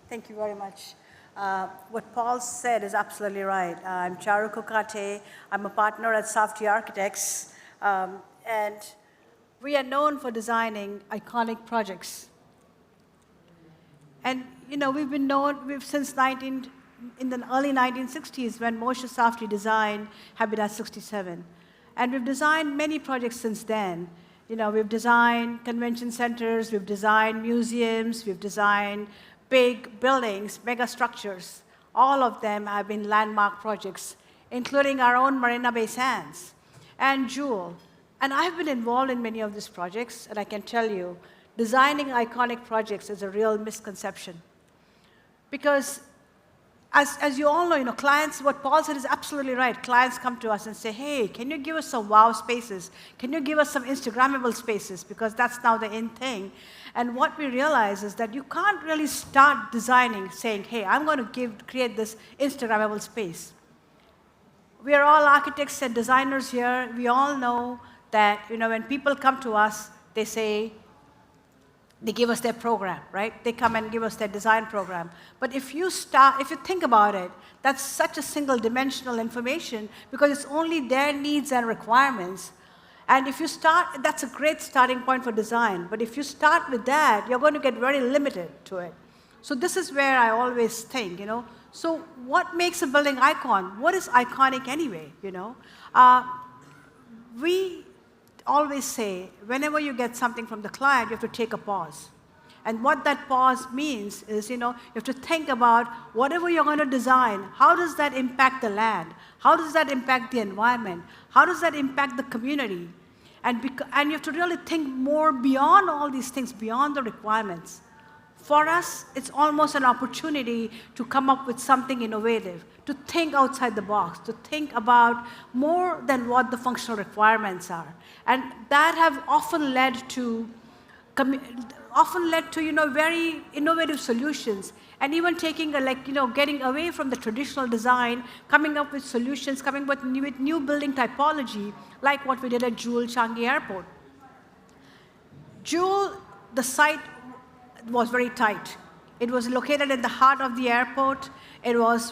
Thank you very much. What Paul said is absolutely right. I'm Charu Kokate. I'm a partner at Safdie Architects. And we are known for designing iconic projects. And we've been known, since in the early 1960s when Moshe Safdie designed Habitat 67. And we've designed many projects since then. We've designed convention centers, we've designed museums, we've designed big buildings, mega structures. All of them have been landmark projects, including our own Marina Bay Sands and Jewel. And I've been involved in many of these projects, and I can tell you, designing iconic projects is a real misconception. Because as you all know, clients, what Paul said is absolutely right. Clients come to us and say, hey, can you give us some wow spaces? Can you give us some Instagrammable spaces? Because that's now the in thing. And what we realize is that you can't really start designing saying, hey, I'm going to create this Instagrammable space. We are all architects and designers here. We all know that when people come to us, they say, they give us their program, right? They come and give us their design program. But if you think about it, that's such a single-dimensional information because it's only their needs and requirements. And if you start, that's a great starting point for design. But if you start with that, you're going to get very limited to it. So this is where I always think, So what makes a building icon? What is iconic anyway, We always say, whenever you get something from the client, you have to take a pause. And what that pause means is, you have to think about whatever you're going to design, how does that impact the land? How does that impact the environment? How does that impact the community? And you have to really think more beyond all these things, beyond the requirements. For us, it's almost an opportunity to come up with something innovative, to think outside the box, to think about more than what the functional requirements are. And that have often led to very innovative solutions, and even taking getting away from the traditional design, coming up with solutions, coming up with new building typology, like what we did at Jewel Changi Airport. Jewel, the site was very tight. It was located in the heart of the airport. It was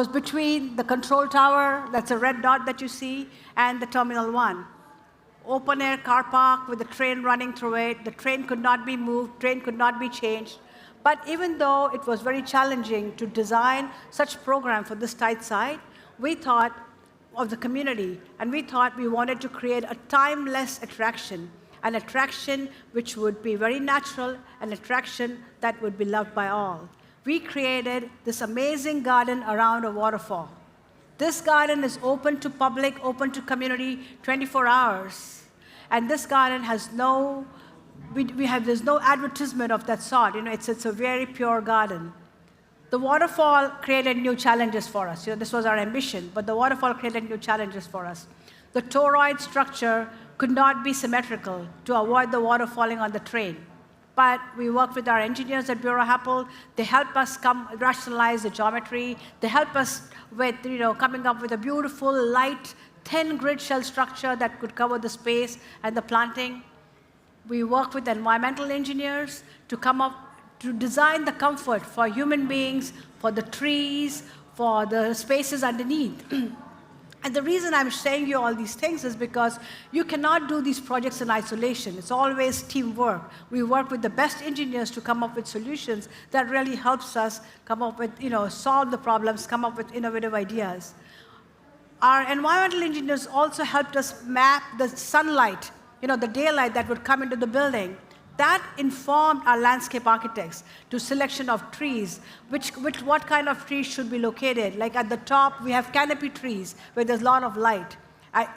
between the control tower, that's a red dot that you see, and the Terminal 1. Open air car park with the train running through it. The train could not be moved, train could not be changed. But even though it was very challenging to design such a program for this tight site, we thought of the community, and we thought we wanted to create a timeless attraction, an attraction which would be very natural, an attraction that would be loved by all. We created this amazing garden around a waterfall. This garden is open to public, open to community 24 hours. And this garden has there's no advertisement of that sort. It's a very pure garden. The waterfall created new challenges for us. This was our ambition, but the waterfall created new challenges for us. The toroid structure could not be symmetrical to avoid the water falling on the train. But we worked with our engineers at Bureau Happel. They helped us rationalize the geometry. They helped us with coming up with a beautiful, light, thin grid shell structure that could cover the space and the planting. We worked with environmental engineers to design the comfort for human beings, for the trees, for the spaces underneath. And the reason I'm saying you all these things is because you cannot do these projects in isolation. It's always teamwork. We work with the best engineers to come up with solutions that really helps us come up with, solve the problems, come up with innovative ideas. Our environmental engineers also helped us map the sunlight, the daylight that would come into the building. That informed our landscape architects to selection of trees, what kind of trees should be located. Like at the top, we have canopy trees where there's a lot of light.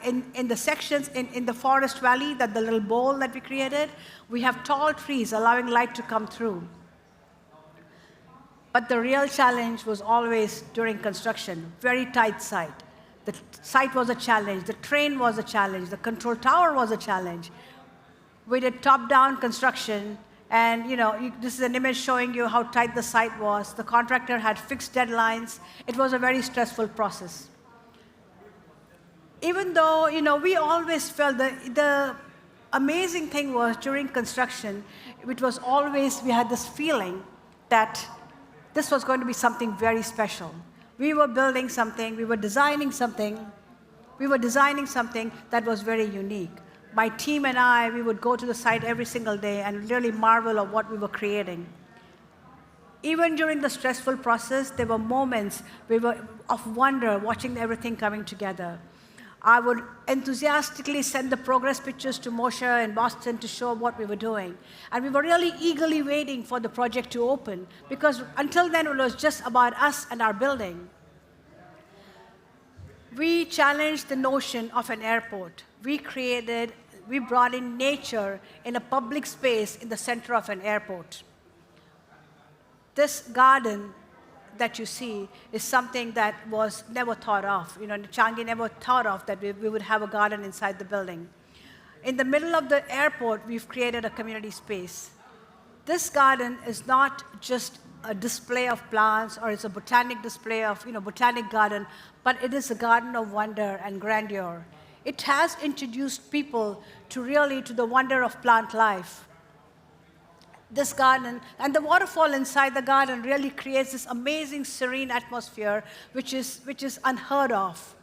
In the sections, in the forest valley, the little bowl that we created, we have tall trees allowing light to come through. But the real challenge was always during construction, very tight site. The site was a challenge, the train was a challenge, the control tower was a challenge. We did top-down construction, and this is an image showing you how tight the site was. The contractor had fixed deadlines. It was a very stressful process. Even though we always felt the amazing thing was during construction, it was always we had this feeling that this was going to be something very special. We were building something, we were designing something that was very unique. My team and I, we would go to the site every single day and really marvel at what we were creating. Even during the stressful process, there were moments of wonder watching everything coming together. I would enthusiastically send the progress pictures to Moshe in Boston to show what we were doing. And we were really eagerly waiting for the project to open, because until then it was just about us and our building. We challenged the notion of an airport. We brought in nature in a public space in the center of an airport. This garden that you see is something that was never thought of. Changi never thought of that we would have a garden inside the building. In the middle of the airport, we've created a community space. This garden is not just a display of plants, or it's a botanic display of, botanic garden, but it is a garden of wonder and grandeur. It has introduced people to the wonder of plant life. This garden and the waterfall inside the garden really creates this amazing serene atmosphere, which is unheard of.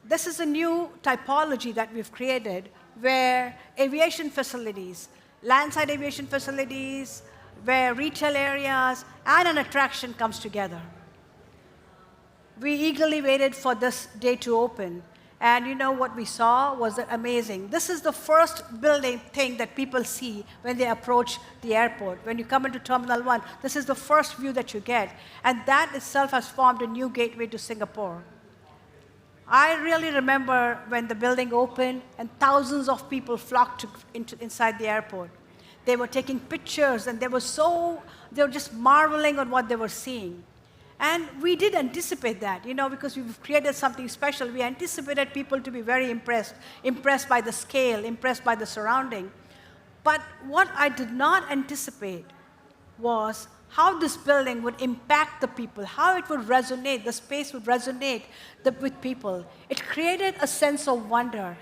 This is a new typology that we've created, where aviation facilities, landside aviation facilities, where retail areas and an attraction comes together. We eagerly waited for this day to open. And what we saw was amazing. This is the first building thing that people see when they approach the airport. When you come into Terminal 1, this is the first view that you get. And that itself has formed a new gateway to Singapore. I really remember when the building opened and thousands of people flocked inside the airport. They were taking pictures, and they were just marveling at what they were seeing. And we did anticipate that, because we've created something special. We anticipated people to be very impressed by the scale, impressed by the surrounding. But what I did not anticipate was how this building would impact the people, how it would resonate, the space would resonate with people. It created a sense of wonder.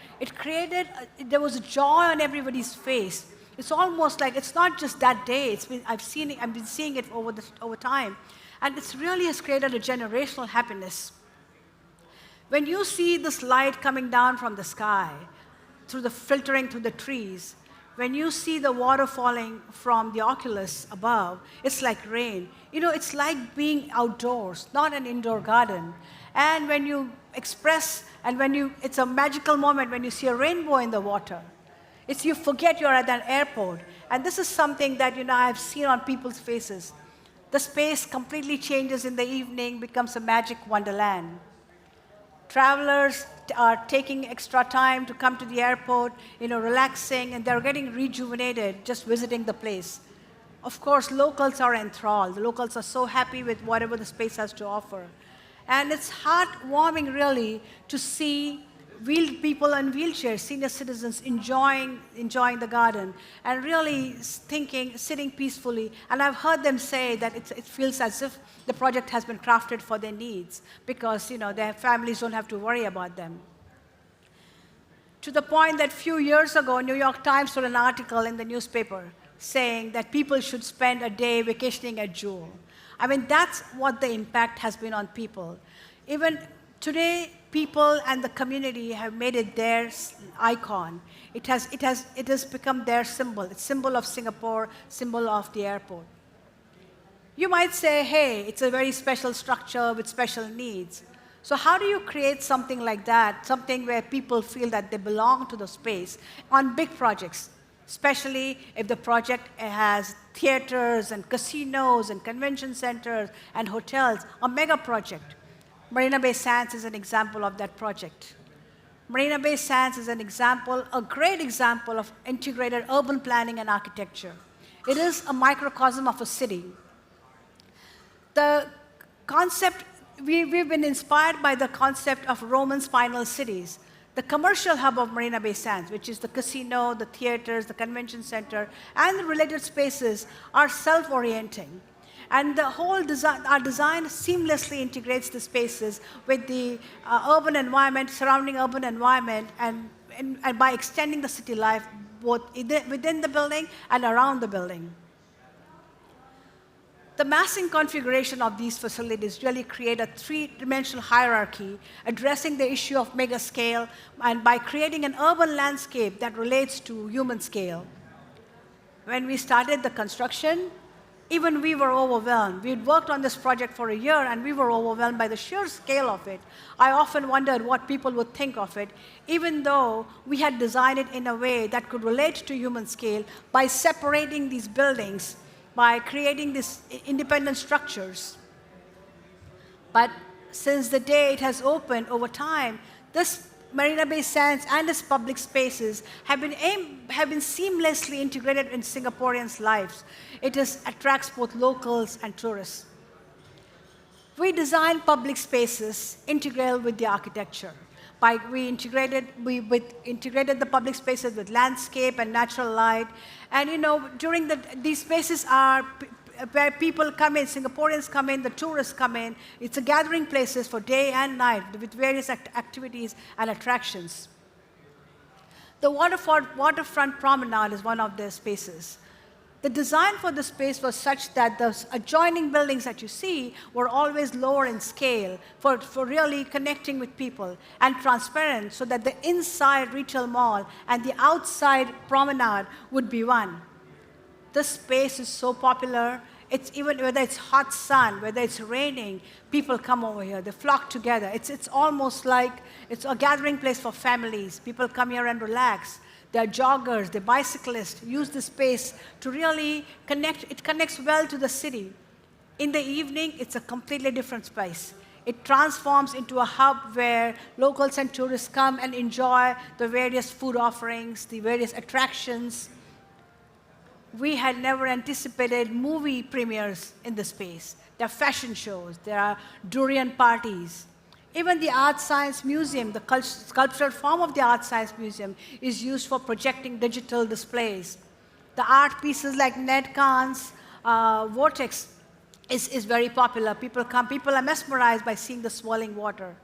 There was a joy on everybody's face. It's almost like it's not just that day. I've been seeing it over time. And it really has created a generational happiness. When you see this light coming down from the sky, filtering through the trees, when you see the water falling from the oculus above, it's like rain. It's like being outdoors, not an indoor garden. And when you it's a magical moment when you see a rainbow in the water. You forget you're at an airport. And this is something that, I've seen on people's faces. The space completely changes in the evening, becomes a magic wonderland. Travelers are taking extra time to come to the airport, relaxing, and they're getting rejuvenated just visiting the place. Of course, locals are enthralled. The locals are so happy with whatever the space has to offer. And it's heartwarming, really, to see people in wheelchairs, senior citizens enjoying the garden and really sitting peacefully. And I've heard them say that it feels as if the project has been crafted for their needs, because their families don't have to worry about them. To the point that a few years ago, New York Times wrote an article in the newspaper saying that people should spend a day vacationing at Jewel. I mean, that's what the impact has been on people. Even today, people and the community have made it their icon. It has become their symbol. It's symbol of Singapore, symbol of the airport. You might say, hey, it's a very special structure with special needs. So how do you create something like that, something where people feel that they belong to the space on big projects, especially if the project has theaters and casinos and convention centers and hotels, a mega project? Marina Bay Sands is an example of that project. Marina Bay Sands is a great example of integrated urban planning and architecture. It is a microcosm of a city. The concept, we've been inspired by the concept of Roman spinal cities. The commercial hub of Marina Bay Sands, which is the casino, the theaters, the convention center, and the related spaces, are self-orienting. And our design seamlessly integrates the spaces with the surrounding urban environment, and by extending the city life both within the building and around the building. The massing configuration of these facilities really create a three-dimensional hierarchy addressing the issue of mega scale and by creating an urban landscape that relates to human scale. When we started the construction, even we were overwhelmed. We had worked on this project for a year, and we were overwhelmed by the sheer scale of it. I often wondered what people would think of it, even though we had designed it in a way that could relate to human scale by separating these buildings, by creating these independent structures. But since the day it has opened over time, this Marina Bay Sands and its public spaces have been seamlessly integrated in Singaporeans' lives. It attracts both locals and tourists. We designed public spaces integral with the architecture. We integrated the public spaces with landscape and natural light. And these spaces are where people come in, Singaporeans come in, the tourists come in. It's a gathering places for day and night with various activities and attractions. The waterfront promenade is one of their spaces. The design for the space was such that the adjoining buildings that you see were always lower in scale for really connecting with people and transparent so that the inside retail mall and the outside promenade would be one. This space is so popular. It's even whether it's hot sun, whether it's raining, people come over here. They flock together. It's almost like it's a gathering place for families. People come here and relax. They're joggers, they're bicyclists, use the space to really connect. It connects well to the city. In the evening, it's a completely different space. It transforms into a hub where locals and tourists come and enjoy the various food offerings, the various attractions. We had never anticipated movie premieres in the space. There are fashion shows, there are durian parties. Even the Art Science Museum, the sculptural form of the Art Science Museum, is used for projecting digital displays. The art pieces like Ned Khan's Vortex is very popular. People are mesmerized by seeing the swirling water.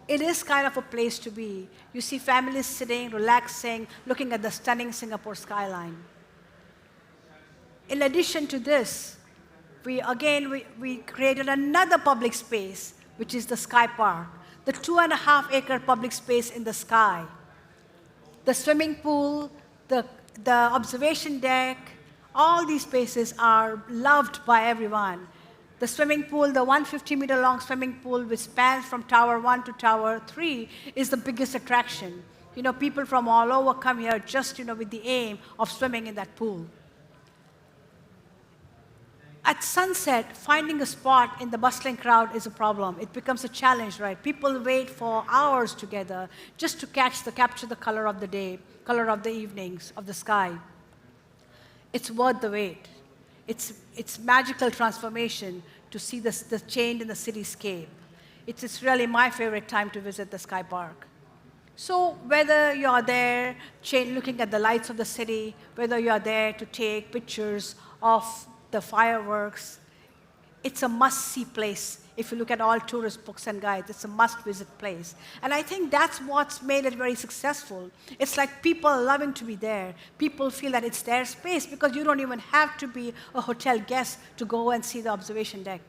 It is kind of a place to be. You see families sitting, relaxing, looking at the stunning Singapore skyline. In addition to this, we created another public space, which is the Sky Park, the 2.5-acre public space in the sky. The swimming pool, the observation deck, all these spaces are loved by everyone. The swimming pool, the 150-meter-long swimming pool, which spans from Tower 1 to Tower 3, is the biggest attraction. People from all over come here just with the aim of swimming in that pool. At sunset, finding a spot in the bustling crowd is a problem. It becomes a challenge, right? People wait for hours together just to capture the color of the day, color of the evenings, of the sky. It's worth the wait. It's magical transformation to see the change in the cityscape. It's really my favorite time to visit the Sky Park. So whether you're there looking at the lights of the city, whether you're there to take pictures of the fireworks, it's a must-see place. If you look at all tourist books and guides, it's a must-visit place. And I think that's what's made it very successful. It's like people loving to be there. People feel that it's their space because you don't even have to be a hotel guest to go and see the observation deck.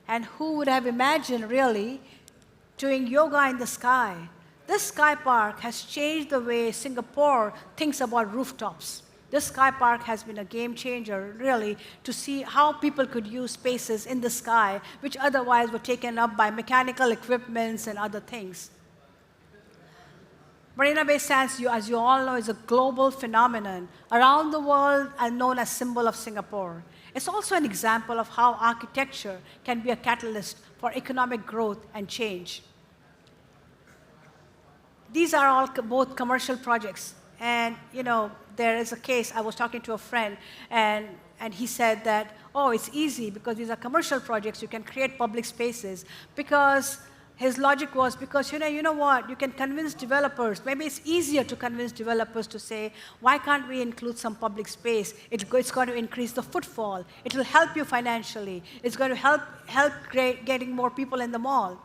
And who would have imagined, really, doing yoga in the sky? This Sky Park has changed the way Singapore thinks about rooftops. This Sky Park has been a game changer, really, to see how people could use spaces in the sky, which otherwise were taken up by mechanical equipments and other things. Marina Bay Sands, as you all know, is a global phenomenon around the world and known as symbol of Singapore. It's also an example of how architecture can be a catalyst for economic growth and change. These are all both commercial projects. And, there is a case, I was talking to a friend, and he said that, oh, it's easy because these are commercial projects, you can create public spaces. Because his logic was, because, you know what, you can convince developers, maybe it's easier to convince developers to say, why can't we include some public space? It's going to increase the footfall. It will help you financially. It's going to help getting more people in the mall.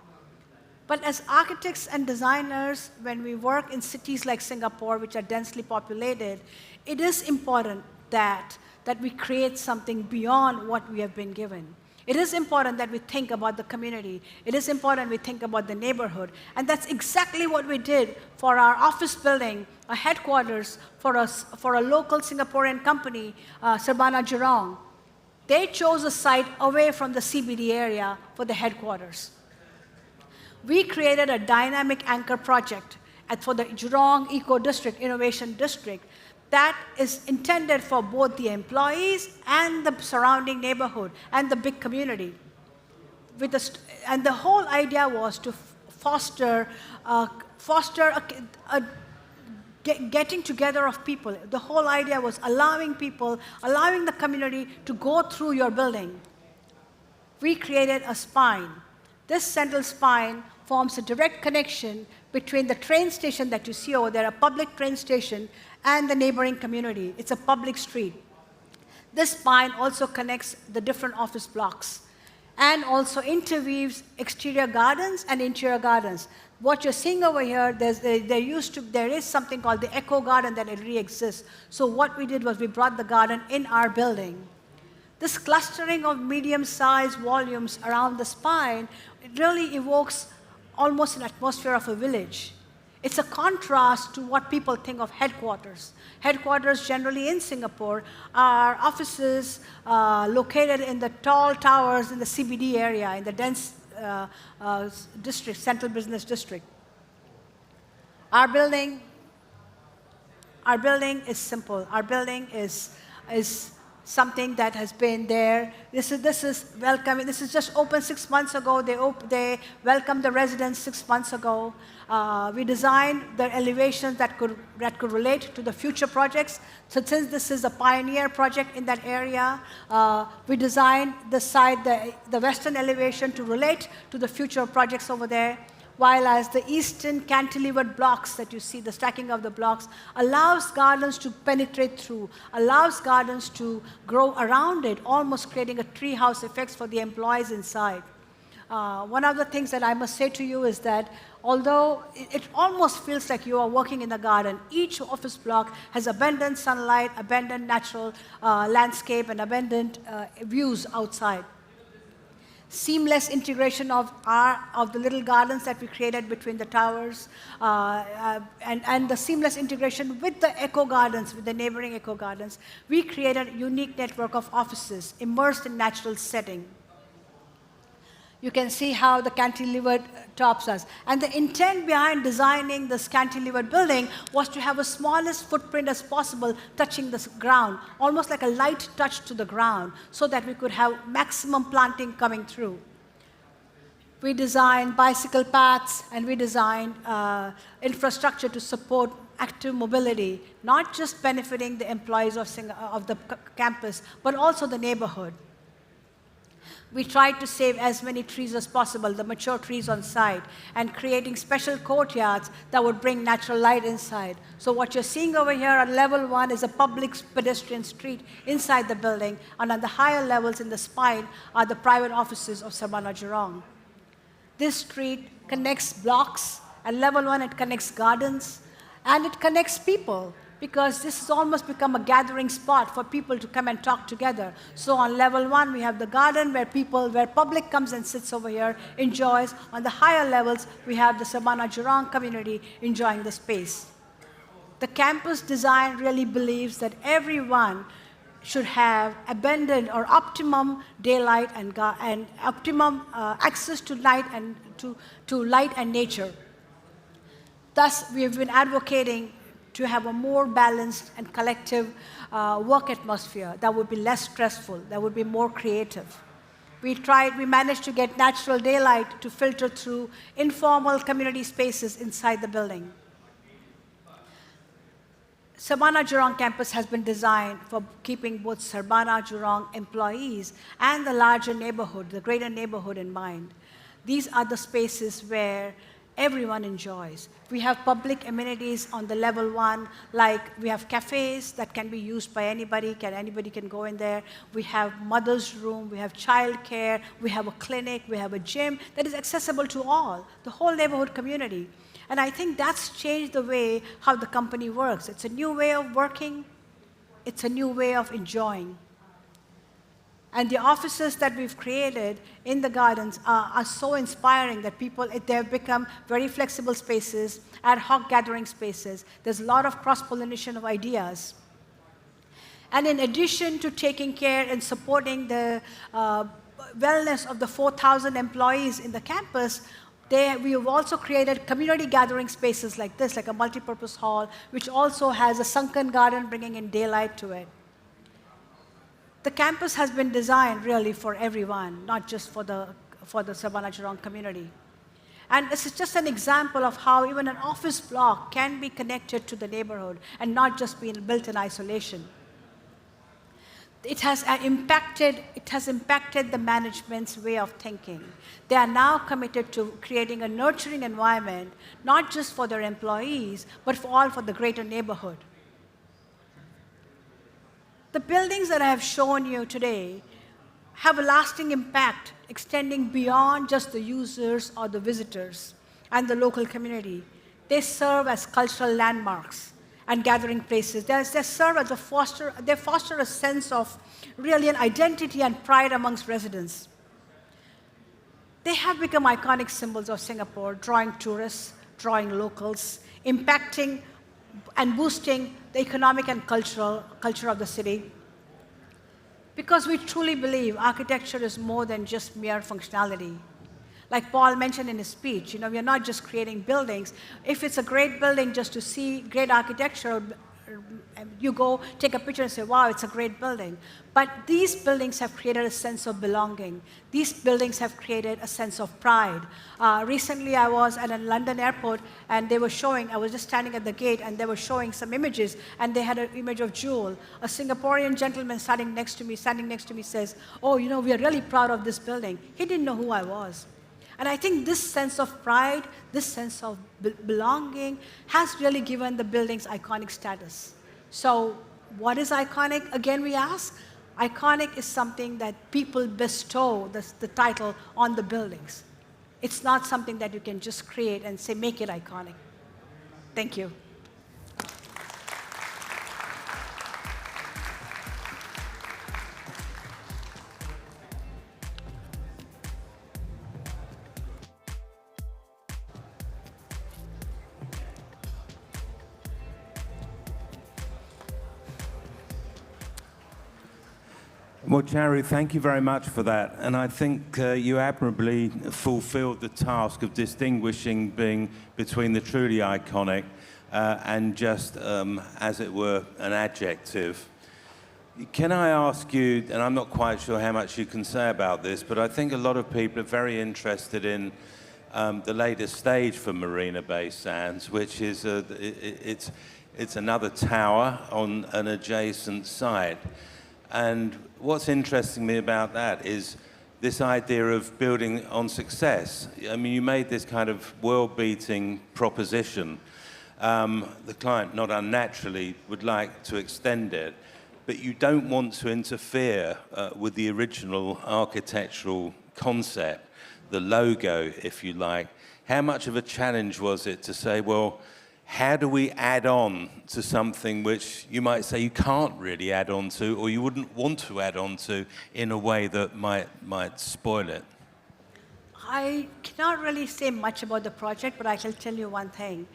But as architects and designers, when we work in cities like Singapore, which are densely populated, it is important that that we create something beyond what we have been given. It is important that we think about the community. It is important we think about the neighborhood. And that's exactly what we did for our office building, a headquarters for a local Singaporean company, Sabana Jurang. They chose a site away from the CBD area for the headquarters. We created a dynamic anchor project for the Jurong Eco District, Innovation District, that is intended for both the employees and the surrounding neighborhood and the big community. And the whole idea was to foster a getting together of people. The whole idea was allowing people, allowing the community to go through your building. We created a spine. This central spine forms a direct connection between the train station that you see over there, a public train station, and the neighboring community. It's a public street. This spine also connects the different office blocks and also interweaves exterior gardens and interior gardens. What you're seeing over here, there is something called the eco garden that already exists. So what we did was we brought the garden in our building. This clustering of medium-sized volumes around the spine, it really evokes almost an atmosphere of a village. It's a contrast to what people think of headquarters. Headquarters generally in Singapore are offices located in the tall towers in the CBD area, in the dense district, central business district. Our building is simple. Our building is something that has been there. This is welcoming. This is just opened 6 months ago. They welcomed the residents 6 months ago. We designed the elevations that could relate to the future projects. So since this is a pioneer project in that area, we designed the western elevation to relate to the future projects over there, while as the eastern cantilevered blocks that you see, the stacking of the blocks, allows gardens to penetrate through, allows gardens to grow around it, almost creating a treehouse effect for the employees inside. One of the things that I must say to you is that although it almost feels like you are working in the garden, each office block has abundant sunlight, abundant natural landscape, and abundant views outside. Seamless integration of the little gardens that we created between the towers, and the seamless integration with the eco gardens, with the neighboring eco gardens. We created a unique network of offices immersed in natural setting. You can see how the cantilevered tops are. And the intent behind designing this cantilevered building was to have the smallest footprint as possible touching the ground, almost like a light touch to the ground, so that we could have maximum planting coming through. We designed bicycle paths, and we designed infrastructure to support active mobility, not just benefiting the employees of the campus, but also the neighborhood. We tried to save as many trees as possible, the mature trees on site, and creating special courtyards that would bring natural light inside. So what you're seeing over here on level 1 is a public pedestrian street inside the building, and on the higher levels in the spine are the private offices of Sabana Jurang. This street connects blocks. At level 1, it connects gardens, and it connects people, because this has almost become a gathering spot for people to come and talk together. So on level 1, we have the garden where public comes and sits over here, enjoys. On the higher levels, we have the Sabana Jurang community enjoying the space. The campus design really believes that everyone should have abundant or optimum daylight and optimum access to light and to light and nature. Thus, we have been advocating to have a more balanced and collective work atmosphere that would be less stressful, that would be more creative. We managed to get natural daylight to filter through informal community spaces inside the building. Sabana Jurong campus has been designed for keeping both Surbana Jurong employees and the larger neighborhood, the greater neighborhood in mind. These are the spaces where everyone enjoys. We have public amenities on the level 1, like we have cafes that can be used by anybody. Anybody can go in there. We have mother's room, we have childcare, we have a clinic, we have a gym that is accessible to all, the whole neighborhood community. And I think that's changed the way how the company works. It's a new way of working. it's a new way of enjoying. And the offices that we've created in the gardens are so inspiring that they have become very flexible spaces, ad hoc gathering spaces. There's a lot of cross-pollination of ideas. And in addition to taking care and supporting the wellness of the 4,000 employees in the campus, we have also created community gathering spaces like this, like a multipurpose hall, which also has a sunken garden bringing in daylight to it. The campus has been designed really for everyone, not just for the Sabana Jurang community. And this is just an example of how even an office block can be connected to the neighborhood and not just being built in isolation. It has impacted the management's way of thinking. They are now committed to creating a nurturing environment, not just for their employees, but for the greater neighborhood. The buildings that I have shown you today have a lasting impact extending beyond just the users or the visitors and the local community. They serve as cultural landmarks and gathering places. They serve as they foster a sense of really an identity and pride amongst residents. They have become iconic symbols of Singapore, drawing tourists, drawing locals, impacting and boosting the economic and culture of the city. Because we truly believe architecture is more than just mere functionality. Like Paul mentioned in his speech, we are not just creating buildings. If it's a great building just to see great architecture, you go take a picture and say, wow, it's a great building. But these buildings have created a sense of belonging. These buildings have created a sense of pride. Recently, I was at a London airport, and they were showing, I was just standing at the gate, and they were showing some images, and they had an image of Jewel. A Singaporean gentleman standing next to me says, oh, we are really proud of this building. He didn't know who I was. And I think this sense of pride, this sense of belonging has really given the buildings iconic status. So what is iconic? Again, we ask. Iconic is something that people bestow the title on the buildings. It's not something that you can just create and say, make it iconic. Thank you. Well, Charu, thank you very much for that. And I think you admirably fulfilled the task of distinguishing between the truly iconic and just, as it were, an adjective. Can I ask you, and I'm not quite sure how much you can say about this, but I think a lot of people are very interested in the latest stage for Marina Bay Sands, which is it's another tower on an adjacent site. And what's interesting me about that is this idea of building on success. I mean, you made this kind of world-beating proposition. The client, not unnaturally, would like to extend it, but you don't want to interfere with the original architectural concept, the logo, if you like. How much of a challenge was it to say, well, how do we add on to something which you might say you can't really add on to, or you wouldn't want to add on to in a way that might spoil it? I cannot really say much about the project, but I can tell you one thing.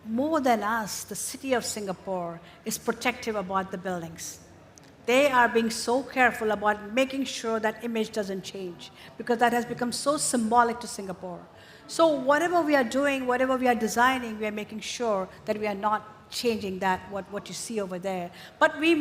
More than us, the city of Singapore is protective about the buildings. They are being so careful about making sure that image doesn't change, because that has become so symbolic to Singapore. So whatever we are doing, whatever we are designing, we are making sure that we are not changing that, what you see over there. But we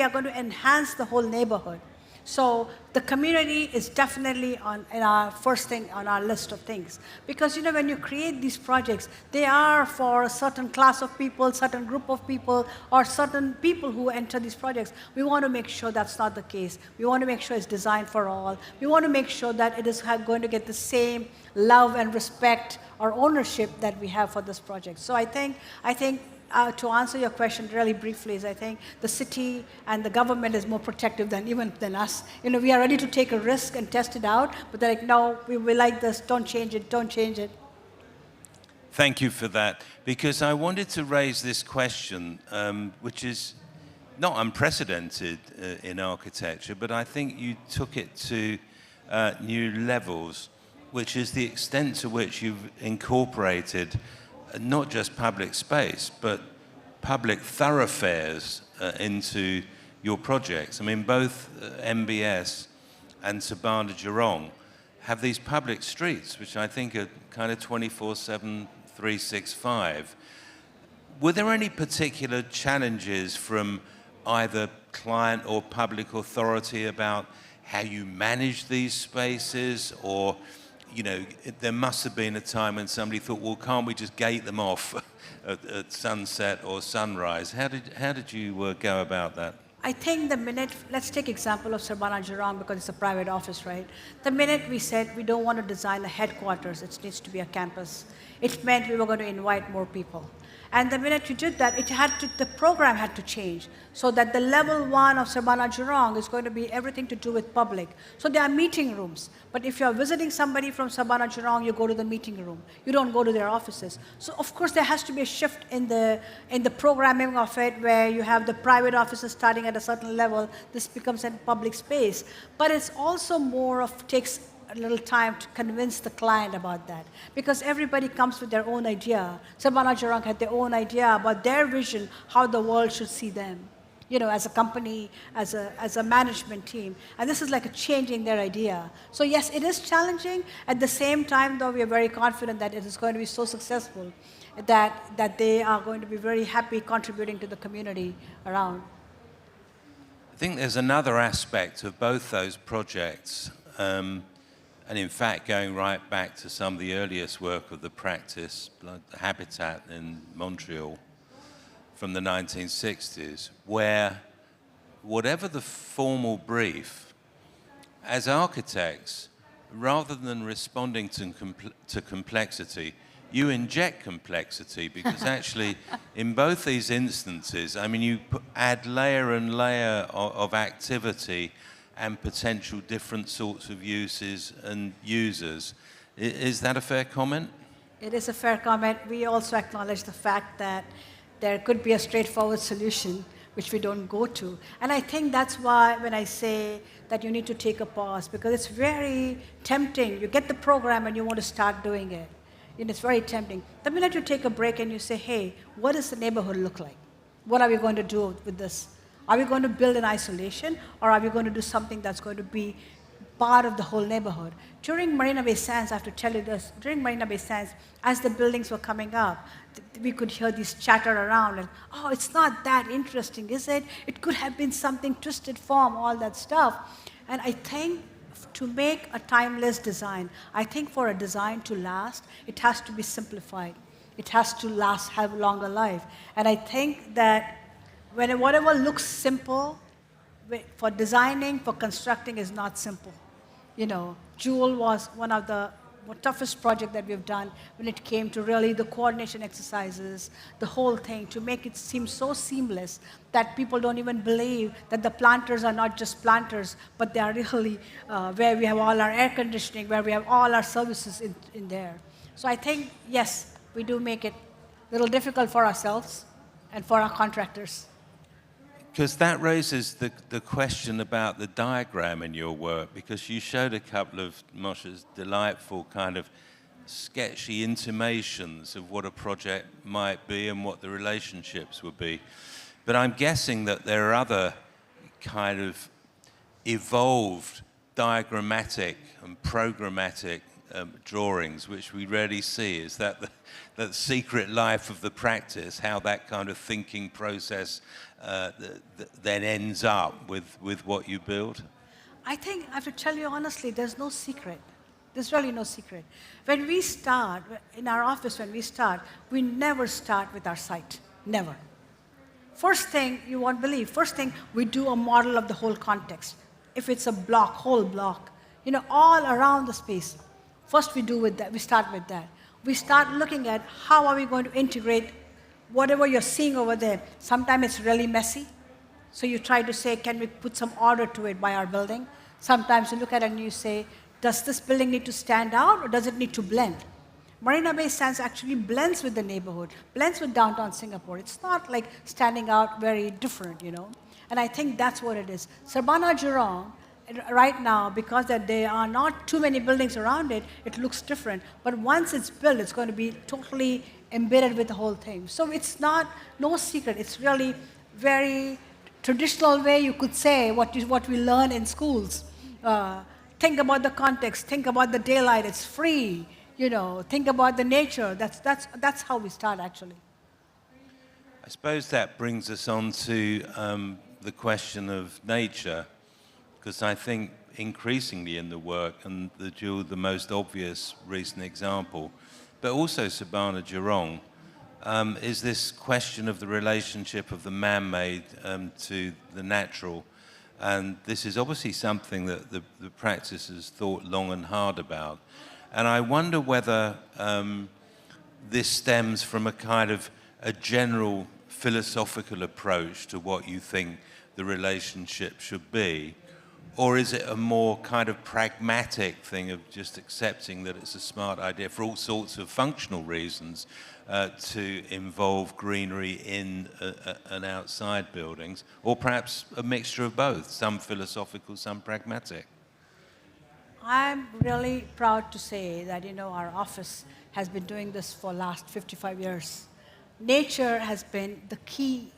are going to enhance the whole neighborhood. So the community is definitely in our first thing on our list of things. Because when you create these projects, they are for a certain class of people, certain group of people, or certain people who enter these projects. We want to make sure that's not the case. We want to make sure it's designed for all. We want to make sure that it is going to get the same love and respect or ownership that we have for this project. So I think to answer your question really briefly is I think the city and the government is more protective than us. We are ready to take a risk and test it out, but they're like, no, we like this, don't change it, don't change it. Thank you for that, because I wanted to raise this question, which is, not unprecedented in architecture, but I think you took it to new levels, which is the extent to which you've incorporated not just public space, but public thoroughfares into your projects. I mean, both MBS and Sabana Jurong have these public streets, which I think are kind of 24/7, 365. Were there any particular challenges from either client or public authority about how you manage these spaces? Or, you know, there must have been a time when somebody thought, well, can't we just gate them off at sunset or sunrise? How did you go about that? I think the minute, let's take example of Surbana Jurang because it's a private office, right? The minute we said we don't want to design a headquarters, it needs to be a campus, it meant we were going to invite more people. And the minute you did that, the program had to change so that the level 1 of Sabana Jurang is going to be everything to do with public. So there are meeting rooms. But if you're visiting somebody from Sabana Jurang, you go to the meeting room. You don't go to their offices. So of course there has to be a shift in the programming of it, where you have the private offices starting at a certain level. This becomes a public space. But it's also more of, takes a little time to convince the client about that, because everybody comes with their own idea. Sabana Jurang had their own idea about their vision, how the world should see them, you know, as a company, as a management team. And this is like a changing their idea. So yes, it is challenging. At the same time, though, we are very confident that it is going to be so successful that they are going to be very happy contributing to the community around. I think there's another aspect of both those projects. And in fact, going right back to some of the earliest work of the practice, like the Habitat in Montreal from the 1960s, where whatever the formal brief, as architects, rather than responding to complexity, you inject complexity, because actually in both these instances, I mean, you add layer and layer of activity and potential different sorts of uses and users. Is that a fair comment? It is a fair comment. We also acknowledge the fact that there could be a straightforward solution, which we don't go to. And I think that's why when I say that you need to take a pause, because it's very tempting. You get the program and you want to start doing it. And it's very tempting. The minute you take a break and you say, hey, what does the neighborhood look like? What are we going to do with this? Are we going to build in isolation, or are we going to do something that's going to be part of the whole neighborhood? During Marina Bay Sands, I have to tell you this, during Marina Bay Sands, as the buildings were coming up, we could hear this chatter around, and, oh, it's not that interesting, is it? It could have been something twisted form, all that stuff. And I think to make a timeless design, I think for a design to last, it has to be simplified. It has to last, have a longer life. And I think that when whatever looks simple, for designing, for constructing, is not simple. You know, Jewel was one of the toughest projects that we've done when it came to really the coordination exercises, the whole thing, to make it seem so seamless that people don't even believe that the planters are not just planters, but they are really where we have all our air conditioning, where we have all our services in there. So I think, yes, we do make it a little difficult for ourselves and for our contractors. Because that raises the question about the diagram in your work, because you showed a couple of Moshe's delightful kind of sketchy intimations of what a project might be and what the relationships would be. But I'm guessing that there are other kind of evolved diagrammatic and programmatic drawings, which we rarely see. Is that the secret life of the practice, how that kind of thinking process then ends up with what you build? I think I have to tell you honestly, there's no secret. There's really no secret. When we start, in our office, we never start with our site. Never. First thing, you won't believe, first thing, we do a model of the whole context. If it's a block, whole block, you know, all around the space. First we start with that. We start looking at how are we going to integrate whatever you're seeing over there. Sometimes it's really messy. So you try to say, can we put some order to it by our building? Sometimes you look at it and you say, does this building need to stand out or does it need to blend? Marina Bay Sands actually blends with the neighborhood, blends with downtown Singapore. It's not like standing out very different, you know. And I think that's what it is. Sabana Jurong, right now, because that there are not too many buildings around it, it looks different. But once it's built, it's going to be totally embedded with the whole thing. So it's not, no secret. It's really very traditional way you could say what we learn in schools. Think about the context. Think about the daylight. It's free. Think about the nature. That's how we start, actually. I suppose that brings us on to the question of nature, because I think increasingly in the work, and the most obvious recent example, but also Sabana Jurong, is this question of the relationship of the man-made to the natural. And this is obviously something that the practice has thought long and hard about. And I wonder whether this stems from a kind of a general philosophical approach to what you think the relationship should be, or is it a more kind of pragmatic thing of just accepting that it's a smart idea for all sorts of functional reasons to involve greenery in and outside buildings, or perhaps a mixture of both, some philosophical, some pragmatic? I'm really proud to say that, our office has been doing this for the last 55 years. Nature has been the key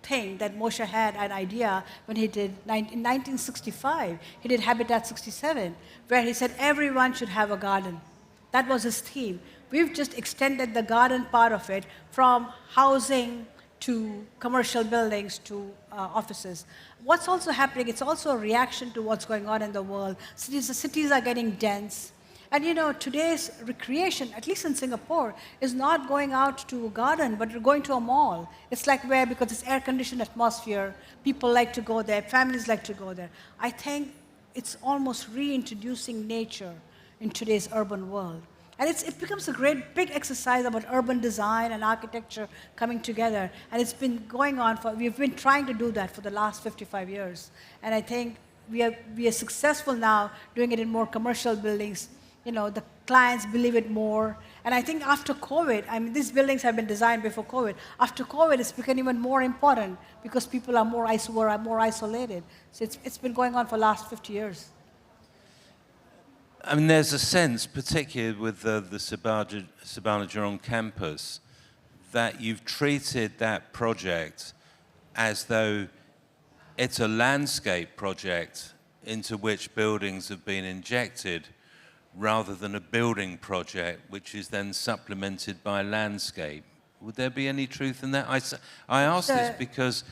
thing that Moshe had an idea when he did, in 1965, he did Habitat 67, where he said everyone should have a garden. That was his theme. We've just extended the garden part of it from housing to commercial buildings to offices. What's also happening, it's also a reaction to what's going on in the world. Cities are getting dense. And today's recreation, at least in Singapore, is not going out to a garden, but going to a mall. It's like where, because it's air-conditioned atmosphere, people like to go there, families like to go there. I think it's almost reintroducing nature in today's urban world. And it becomes a great big exercise about urban design and architecture coming together. And it's been going on we've been trying to do that for the last 55 years. And I think we are successful now doing it in more commercial buildings. The clients believe it more. And I think after COVID, these buildings have been designed before COVID. After COVID, it's become even more important because people are more isolated. So it's been going on for the last 50 years. There's a sense, particularly with the Sabana Jurong campus, that you've treated that project as though it's a landscape project into which buildings have been injected, rather than a building project which is then supplemented by landscape. Would there be any truth in that? I ask this because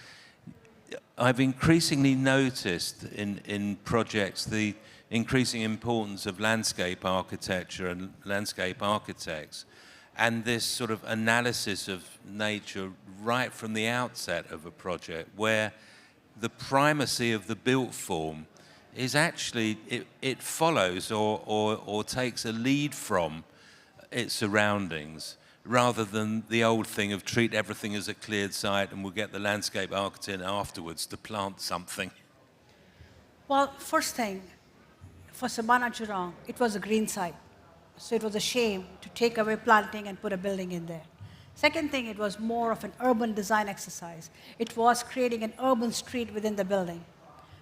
I've increasingly noticed in projects the increasing importance of landscape architecture and landscape architects, and this sort of analysis of nature right from the outset of a project, where the primacy of the built form is actually, it follows or takes a lead from its surroundings, rather than the old thing of treat everything as a cleared site and we'll get the landscape architect afterwards to plant something. Well, first thing, for Sabana Jurong, it was a green site. So it was a shame to take away planting and put a building in there. Second thing, it was more of an urban design exercise. It was creating an urban street within the building,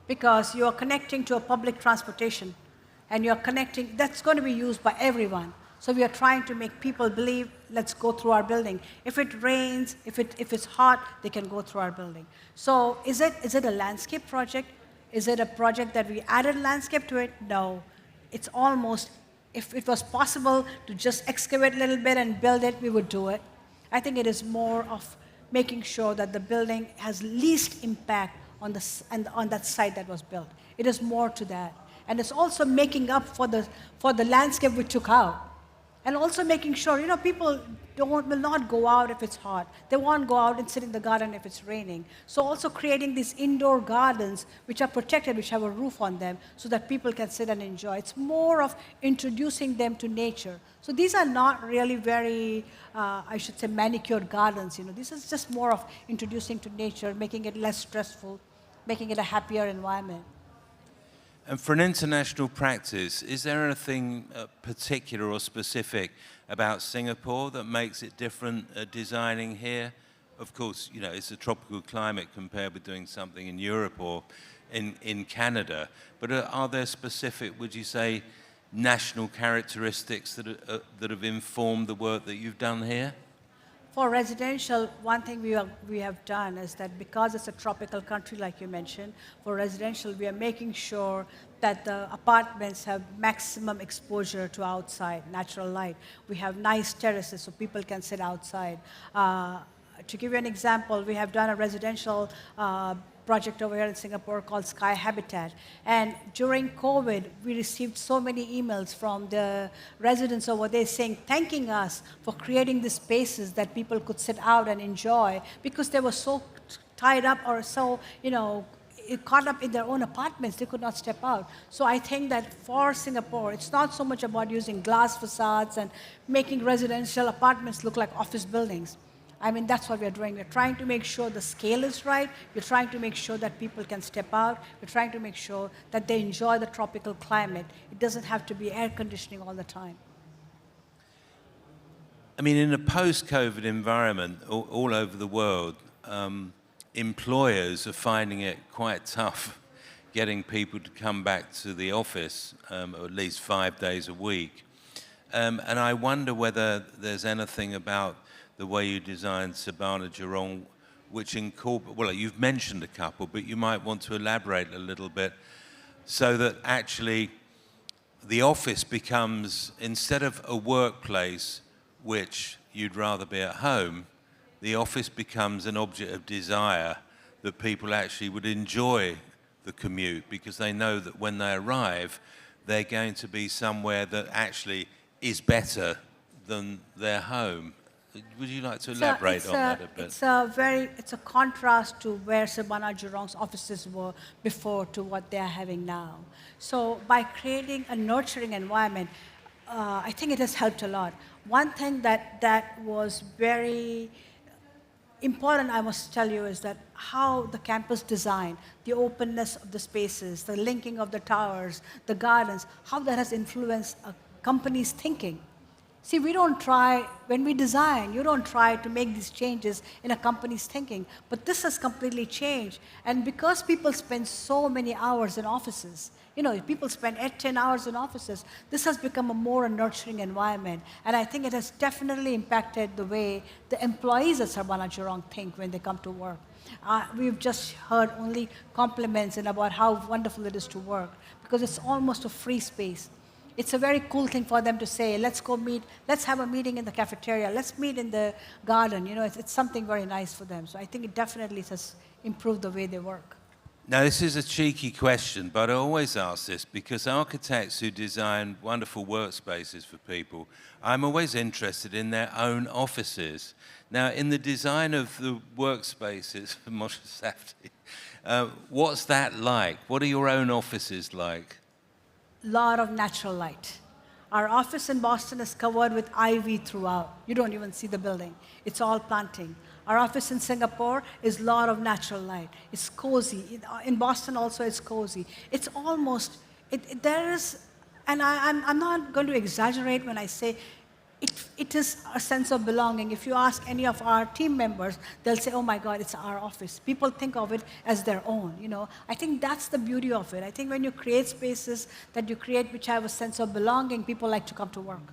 because you are connecting to a public transportation, and you're connecting, that's going to be used by everyone. So we are trying to make people believe, let's go through our building. If it rains, if it's hot, they can go through our building. So is it a landscape project? Is it a project that we added landscape to it? No. It's almost, if it was possible to just excavate a little bit and build it, we would do it. I think it is more of making sure that the building has least impact on that site that was built. It is more to that. And it's also making up for the landscape we took out. And also making sure, people will not go out if it's hot. They won't go out and sit in the garden if it's raining. So also creating these indoor gardens which are protected, which have a roof on them, so that people can sit and enjoy. It's more of introducing them to nature. So these are not really very, I should say, manicured gardens. This is just more of introducing to nature, making it less stressful, making it a happier environment. And for an international practice, is there anything particular or specific about Singapore that makes it different designing here of course, you know, it's a tropical climate compared with doing something in Europe or in Canada. But are there specific, would you say, national characteristics that have informed the work that you've done here? For residential, one thing we have done is that because it's a tropical country, like you mentioned, for residential, we are making sure that the apartments have maximum exposure to outside, natural light. We have nice terraces so people can sit outside. To give you an example, we have done a residential project over here in Singapore called Sky Habitat. And during COVID, we received so many emails from the residents over there saying, thanking us for creating these spaces that people could sit out and enjoy because they were so tied up or so, caught up in their own apartments, they could not step out. So I think that for Singapore, it's not so much about using glass facades and making residential apartments look like office buildings. I mean, that's what we're doing. We're trying to make sure the scale is right. We're trying to make sure that people can step out. We're trying to make sure that they enjoy the tropical climate. It doesn't have to be air conditioning all the time. I mean, in a post-COVID environment all over the world, employers are finding it quite tough getting people to come back to the office, or at least 5 days a week. And I wonder whether there's anything about the way you designed Sabana Jurong, which incorporates, well, you've mentioned a couple, but you might want to elaborate a little bit so that actually the office becomes, instead of a workplace which you'd rather be at home, the office becomes an object of desire that people actually would enjoy the commute because they know that when they arrive, they're going to be somewhere that actually is better than their home. Would you like to elaborate on that a bit? It's a contrast to where Sabana Jurong's offices were before to what they are having now. So by creating a nurturing environment, I think it has helped a lot. One thing that was very important, I must tell you, is that how the campus design, the openness of the spaces, the linking of the towers, the gardens, how that has influenced a company's thinking. See, we don't try, when we design, you don't try to make these changes in a company's thinking. But this has completely changed. And because people spend so many hours in offices, people spend 8-10 hours in offices, this has become a more nurturing environment. And I think it has definitely impacted the way the employees at Sabana Jurong think when they come to work. We've just heard only compliments and about how wonderful it is to work because it's almost a free space. It's a very cool thing for them to say, let's go meet, let's have a meeting in the cafeteria, let's meet in the garden. It's something very nice for them. So I think it definitely has improved the way they work. Now, this is a cheeky question, but I always ask this because architects who design wonderful workspaces for people, I'm always interested in their own offices. Now, in the design of the workspaces for Moshe Safdie, what's that like? What are your own offices like? Lot of natural light. Our office in Boston is covered with ivy throughout. You don't even see the building. It's all planting. Our office in Singapore is a lot of natural light. It's cozy. In Boston also it's cozy. It's almost, there is, and I'm not going to exaggerate when I say it is a sense of belonging. If you ask any of our team members, they'll say, oh my God, it's our office. People think of it as their own, I think that's the beauty of it. I think when you create spaces that you create which have a sense of belonging, people like to come to work.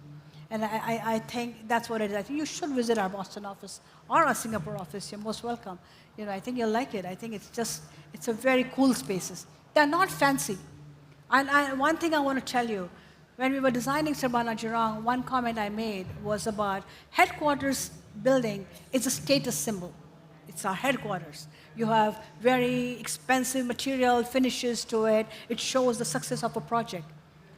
And I think that's what it is. I think you should visit our Boston office or our Singapore office. You're most welcome. I think you'll like it. I think it's a very cool spaces. They're not fancy. And one thing I want to tell you, when we were designing Sabana Jurang, one comment I made was about headquarters building is a status symbol. It's our headquarters. You have very expensive material finishes to it. It shows the success of a project.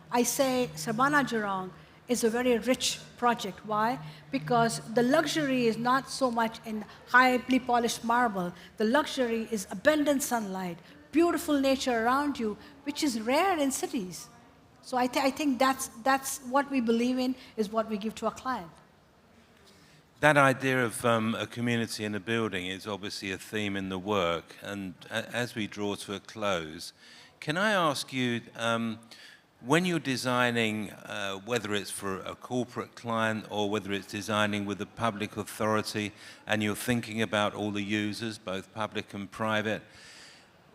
I say Sabana Jurang is a very rich project. Why? Because the luxury is not so much in highly polished marble. The luxury is abundant sunlight, beautiful nature around you, which is rare in cities. So I think that's what we believe in, is what we give to our client. That idea of a community in a building is obviously a theme in the work. And as we draw to a close, can I ask you, When you're designing, whether it's for a corporate client or whether it's designing with a public authority, and you're thinking about all the users, both public and private,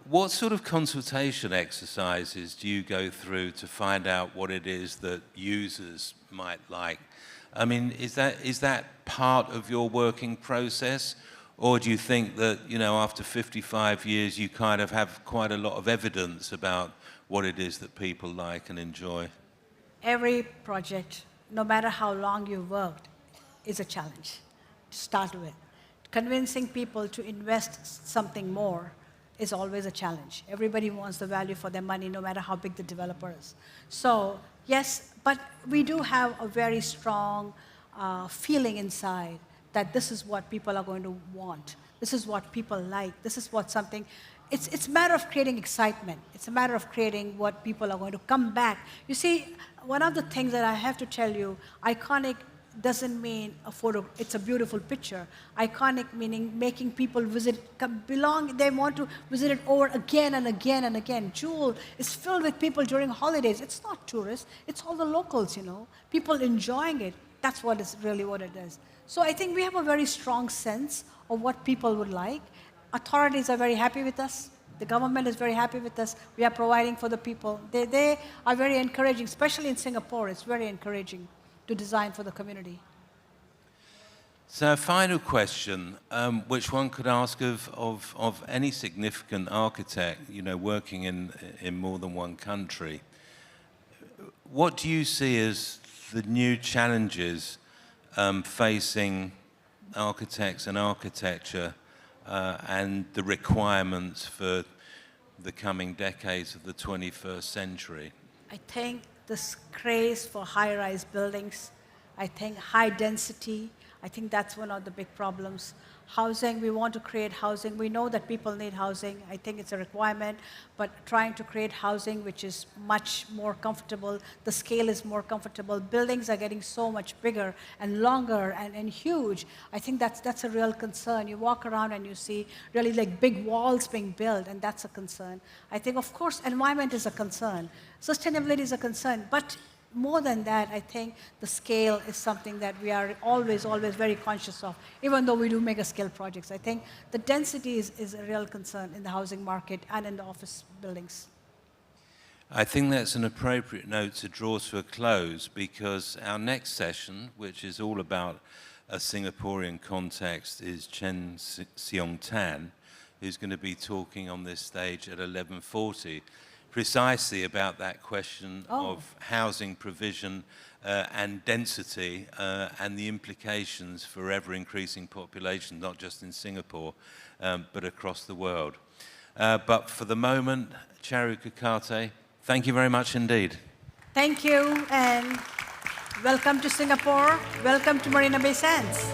what sort of consultation exercises do you go through to find out what it is that users might like? I mean, is that part of your working process? Or do you think that, you know, after 55 years, you kind of have quite a lot of evidence about what it is that people like and enjoy? Every project, no matter how long you've worked, is a challenge to start with. Convincing people to invest something more is always a challenge. Everybody wants the value for their money, no matter how big the developer is. So, yes, but we do have a very strong feeling inside that this is what people are going to want. This is what people like. This is what something, it's a matter of creating excitement. It's a matter of creating what people are going to come back. You see, one of the things that I have to tell you, iconic doesn't mean a photo, it's a beautiful picture. Iconic meaning making people visit, belong, they want to visit it over again and again and again. Jewel is filled with people during holidays. It's not tourists, it's all the locals, you know. People enjoying it, that's what is really what it is. So I think we have a very strong sense of what people would like. Authorities are very happy with us. The government is very happy with us. We are providing for the people. They are very encouraging, especially in Singapore, it's very encouraging to design for the community. So a final question, which one could ask of any significant architect, you know, working in more than one country. What do you see as the new challenges facing architects and architecture and the requirements for the coming decades of the 21st century? I think this craze for high-rise buildings, I think high density, I think that's one of the big problems. Housing, we want to create housing. We know that people need housing. I think it's a requirement, but trying to create housing which is much more comfortable, the scale is more comfortable. Buildings are getting so much bigger and longer and huge. I think that's a real concern. You walk around and you see really like big walls being built, and that's a concern. I think, of course, environment is a concern. Sustainability is a concern, but more than that, I think the scale is something that we are always very conscious of, even though we do mega-scale projects. I think the density is a real concern in the housing market and in the office buildings. I think that's an appropriate note to draw to a close, because our next session, which is all about a Singaporean context, is Chen Seong Tan, who's going to be talking on this stage at 11:40. Precisely about that question of housing provision and density and the implications for ever-increasing population, not just in Singapore, but across the world. But for the moment, Charu Kokate, thank you very much indeed. Thank you, and welcome to Singapore. Welcome to Marina Bay Sands.